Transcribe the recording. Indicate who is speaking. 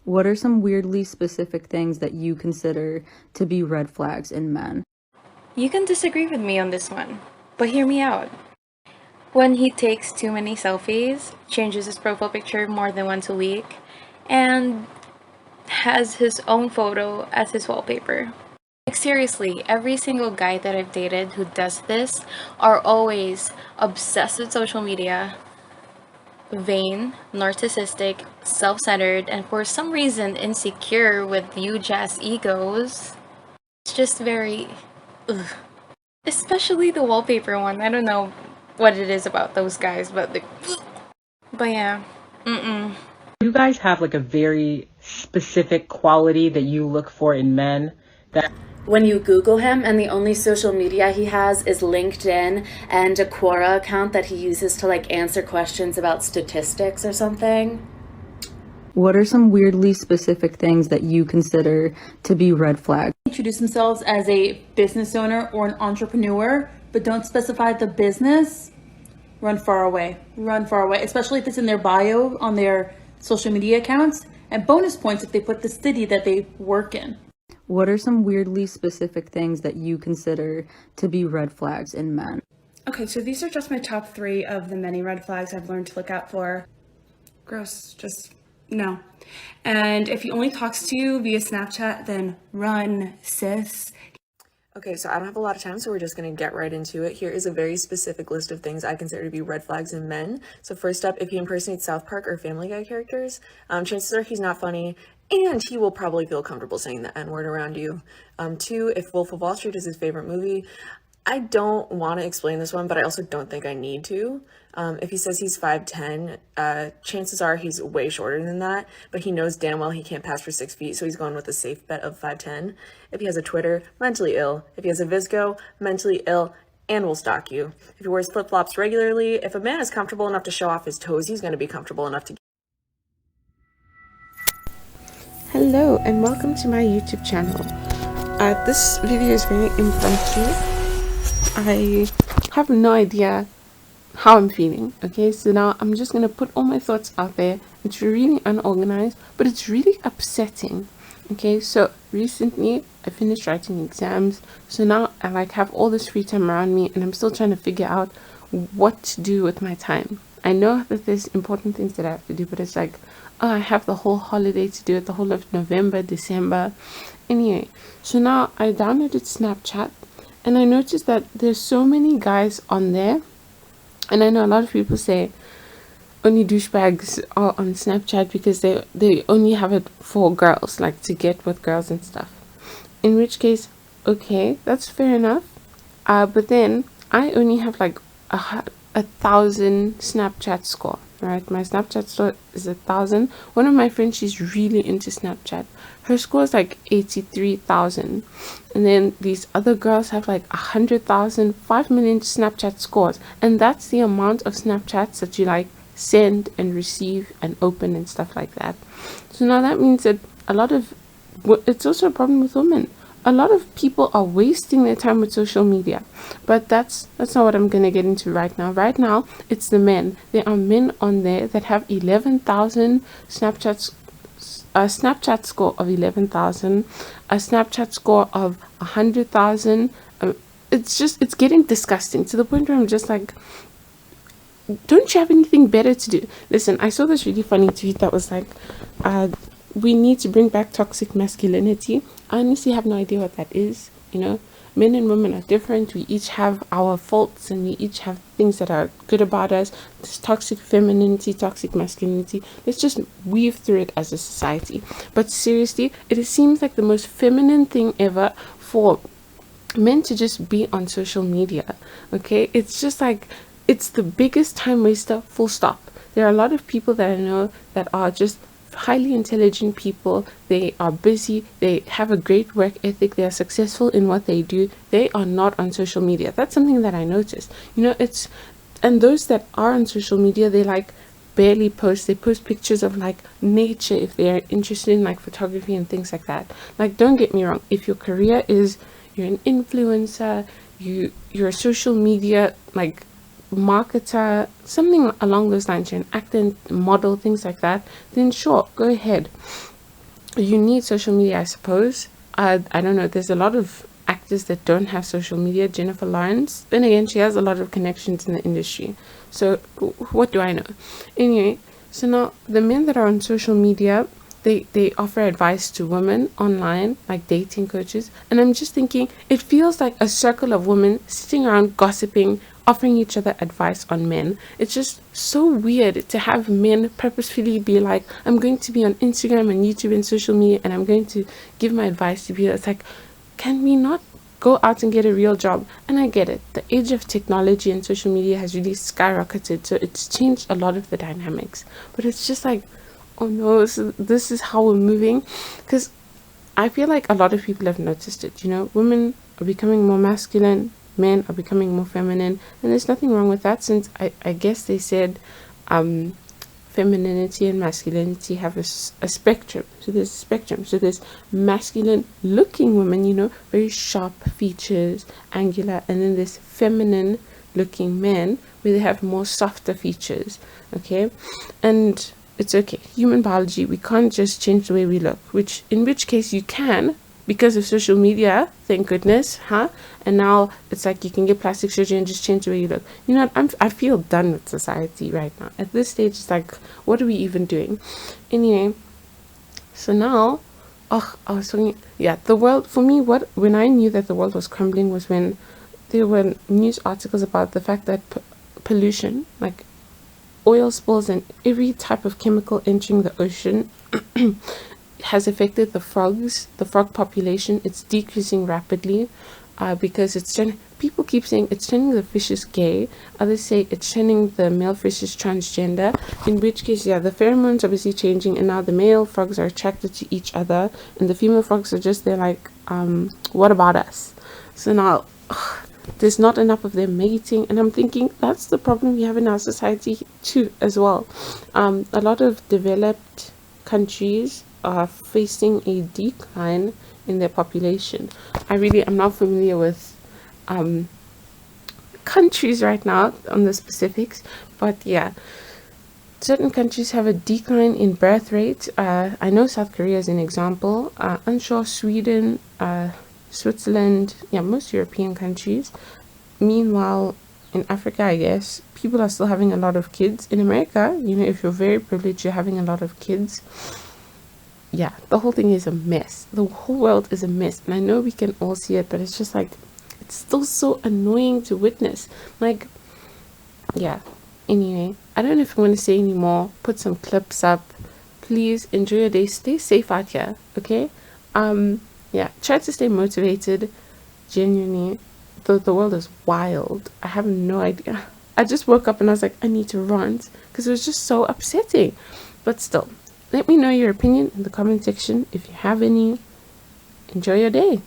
Speaker 1: What are some weirdly specific things that you consider to be red flags in men?
Speaker 2: You can disagree with me on this one, but hear me out. When he takes too many selfies, changes his profile picture more than once a week, and has his own photo as his wallpaper. Like, seriously, every single guy that I've dated who does this are always obsessed with social media, vain, narcissistic, self centered, and for some reason insecure with huge ass egos. It's just very. Ugh. Especially the wallpaper one. I don't know what it is about those guys, but yeah. Mm-mm.
Speaker 3: You guys have like a very specific quality that you look for in men that
Speaker 4: When you Google him and the only social media he has is LinkedIn and a Quora account that he uses to like answer questions about statistics or something.
Speaker 1: What are some weirdly specific things that you consider to be red flags?
Speaker 5: Introduce themselves as a business owner or an entrepreneur, but don't specify the business, run far away. Run far away, especially if it's in their bio on their social media accounts. And bonus points if they put the city that they work in.
Speaker 1: What are some weirdly specific things that you consider to be red flags in men?
Speaker 6: Okay, so these are just my top 3 of the many red flags I've learned to look out for. Gross, just no. And if he only talks to you via Snapchat, then run, sis.
Speaker 7: Okay, so I don't have a lot of time, so we're just going to get right into it. Here is a very specific list of things I consider to be red flags in men. So first up, if he impersonates South Park or Family Guy characters, chances are he's not funny, and he will probably feel comfortable saying the N-word around you. 2, if Wolf of Wall Street is his favorite movie, I don't want to explain this one, but I also don't think I need to. If he says he's 5'10", chances are he's way shorter than that, but he knows damn well he can't pass for 6 feet, so he's going with a safe bet of 5'10". If he has a Twitter, mentally ill. If he has a VSCO, mentally ill and will stalk you. If he wears flip-flops regularly, if a man is comfortable enough to show off his toes, he's going to be comfortable enough to.
Speaker 8: Hello and welcome to my YouTube channel. This video is very impromptu. I have no idea how I'm feeling, okay? So now I'm just gonna put all my thoughts out there. It's really unorganized, but it's really upsetting, okay? So recently I finished writing exams, so now I like have all this free time around me and I'm still trying to figure out what to do with my time. I know that there's important things that I have to do, but it's like, oh, I have the whole holiday to do it, the whole of November, December. Anyway, so now I downloaded Snapchat and I noticed that there's so many guys on there. And I know a lot of people say only douchebags are on Snapchat because they only have it for girls, like to get with girls and stuff. In which case, okay, that's fair enough. But then I only have like a 1,000 Snapchat score, right? My Snapchat score is 1,000. One of my friends, she's really into Snapchat. Her score is like 83,000. And then these other girls have like 100,000, 5 million Snapchat scores. And that's the amount of Snapchats that you like send and receive and open and stuff like that. So now that means that it's also a problem with women. A lot of people are wasting their time with social media, but that's not what I'm going to get into right now. Right now, it's the men. There are men on there that have 11,000 Snapchats, a Snapchat score of 11,000, a Snapchat score of 100,000. It's getting disgusting to the point where I'm just like, don't you have anything better to do? Listen, I saw this really funny tweet that was like, we need to bring back toxic masculinity. I honestly have no idea what that is. You know, men and women are different. We each have our faults and we each have things that are good about us. This toxic femininity, toxic masculinity. Let's just weave through it as a society. But seriously, it seems like the most feminine thing ever for men to just be on social media. Okay, it's just like, it's the biggest time waster, full stop. There are a lot of people that I know that are just highly intelligent people. They are busy, they have a great work ethic, they are successful in what they do. They are not on social media. That's something that I noticed. You know, and those that are on social media, they like barely post. They post pictures of like nature if they're interested in like photography and things like that. Like, don't get me wrong, if your career is you're an influencer, you're a social media like marketer, something along those lines, you're an actor, model, things like that, then sure, go ahead. you need social media, I suppose. I don't know. There's a lot of actors that don't have social media. Jennifer Lawrence. Then again, she has a lot of connections in the industry. So what do I know? Anyway, so now the men that are on social media, they offer advice to women online, like dating coaches. And I'm just thinking, it feels like a circle of women sitting around gossiping, offering each other advice on men. It's just so weird to have men purposefully be like, I'm going to be on Instagram and YouTube and social media, and I'm going to give my advice to people. It's like, can we not go out and get a real job? And I get it. The age of technology and social media has really skyrocketed, so it's changed a lot of the dynamics. But it's just like, oh no, so this is how we're moving. Because I feel like a lot of people have noticed it. You know, women are becoming more masculine, men are becoming more feminine, and there's nothing wrong with that, since I guess they said femininity and masculinity have a spectrum. So there's a spectrum. So there's masculine looking women, you know, very sharp features, angular, and then there's feminine looking men where they have more softer features. Okay, and it's okay. Human biology, we can't just change the way we look, in which case you can, because of social media, thank goodness, huh? And now it's like you can get plastic surgery and just change the way you look. You know what? I feel done with society right now. At this stage, it's like, what are we even doing? Anyway, so now, I was talking, the world, for me, when I knew that the world was crumbling was when there were news articles about the fact that pollution, like oil spills and every type of chemical entering the ocean has affected the frogs, the frog population. It's decreasing rapidly because people keep saying it's turning the fishes gay. Others say it's turning the male fishes transgender, in which case, the pheromones obviously changing, and now the male frogs are attracted to each other and the female frogs are just there like, what about us? So now there's not enough of them mating, and I'm thinking that's the problem we have in our society too as well. A lot of developed countries are facing a decline in their population. I'm not familiar with countries right now on the specifics, but certain countries have a decline in birth rate. I know South Korea is an example. Unsure Sweden, Switzerland, most European countries. Meanwhile, in Africa, I guess, people are still having a lot of kids. In America, you know, if you're very privileged, you're having a lot of kids. The whole thing is a mess. The whole world is a mess. And I know we can all see it, but it's just like, it's still so annoying to witness. Like, anyway, I don't know if I want to say any more. Put some clips up. Please enjoy your day. Stay safe out here, okay? Try to stay motivated. Genuinely, the world is wild. I have no idea. I just woke up and I was like, I need to rant because it was just so upsetting. But still, let me know your opinion in the comment section if you have any. Enjoy your day.